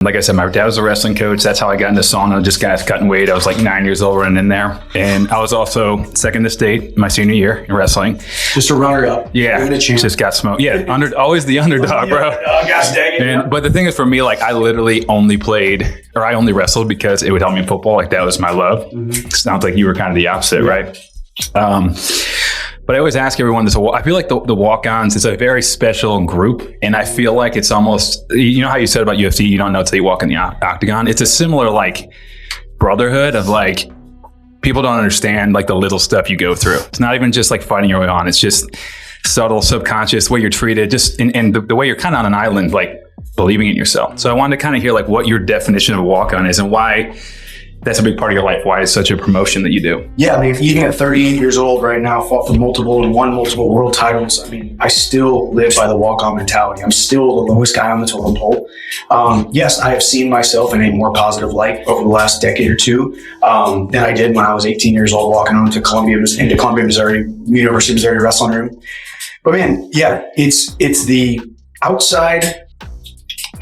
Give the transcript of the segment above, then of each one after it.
Like I said, my dad was a wrestling coach. That's how I got into sauna, just got cutting weight. I was like 9 years old running in there. And I was also second to state my senior year in wrestling. Just a runner-up. Yeah, just got smoked. Yeah, always the underdog, bro. Gosh dang it. But the thing is, for me, like I literally only I only wrestled because it would help me in football. Like that was my love. Mm-hmm. Sounds like you were kind of the opposite, right? But I always ask everyone this. I feel like the walk-ons is a very special group. And I feel like it's almost, you know how you said about UFC, you don't know until you walk in the octagon. It's a similar like brotherhood of like, people don't understand like the little stuff you go through. It's not even just like fighting your way on. It's just subtle, subconscious, way you're treated, just and the way you're kind of on an island, like believing in yourself. So I wanted to kind of hear like what your definition of a walk-on is and why that's a big part of your life. Why it's such a promotion that you do? Yeah, I mean, even at 38 years old right now, fought for won multiple world titles. I mean, I still live by the walk-on mentality. I'm still the lowest guy on the totem pole. Yes, I have seen myself in a more positive light over the last decade or two than I did when I was 18 years old, walking into Columbia, Missouri, University of Missouri wrestling room. But man, yeah, it's the outside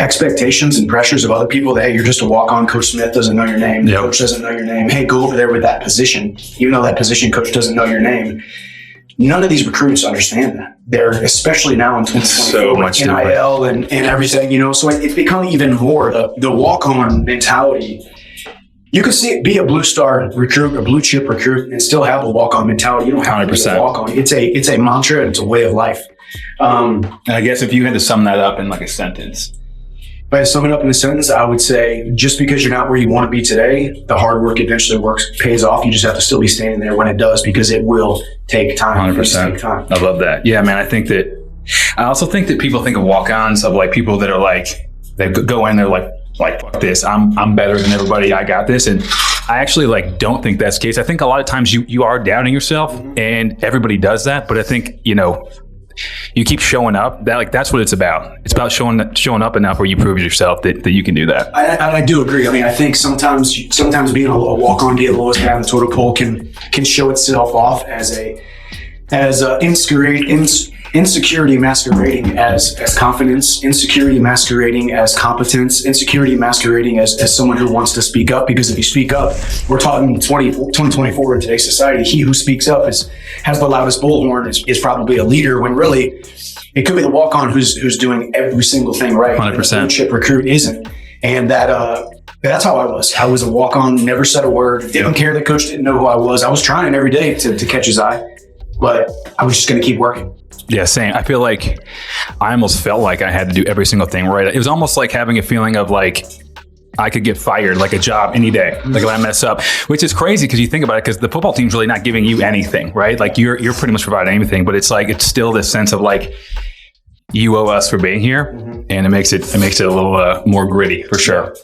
expectations and pressures of other people that, hey, you're just a walk-on. Coach Smith doesn't know your name. Yep. Coach doesn't know your name. Hey, go over there with that position. Even though that position coach doesn't know your name. None of these recruits understand that. They're, especially now in 2024, so much NIL and everything, you know, so it's become even more the walk-on mentality. You can see it, be a blue star recruit, a blue chip recruit, and still have a walk-on mentality. You don't have 100%. To be a walk-on. It's a mantra. And it's a way of life. And I guess if you had to sum that up in like a sentence. If I sum it up in a sentence, I would say just because you're not where you want to be today, the hard work eventually pays off. You just have to still be standing there when it does, because it will take time. 100%. I love that. Yeah, man. I also think that people think of walk-ons of like people that are like, they go in, they're like fuck this. I'm better than everybody. I got this. And I actually like don't think that's the case. I think a lot of times you are doubting yourself, and everybody does that. But I think, you know, you keep showing up. That's what it's about. It's about showing up enough where you prove yourself that you can do that. I do agree. I mean, I think sometimes being a walk-on, be the lowest guy on the totem pole can show itself off as insecurity masquerading as confidence, insecurity masquerading as competence, insecurity masquerading as someone who wants to speak up. Because if you speak up, we're talking 2024 in today's society, he who speaks up has the loudest bullhorn, is probably a leader, when really it could be the walk-on who's doing every single thing right. 100%. The blue chip recruit isn't. And that's how I was. I was a walk-on, never said a word, didn't care that coach didn't know who I was. I was trying every day to catch his eye, but I was just going to keep working. Yeah, same. I feel like I almost felt like I had to do every single thing right. It was almost like having a feeling of like I could get fired, like a job any day, like if I mess up, which is crazy because you think about it, because the football team's really not giving you anything, right? Like you're pretty much providing anything, but it's like, it's still this sense of like, you owe us for being here. And it makes it a little more gritty for sure.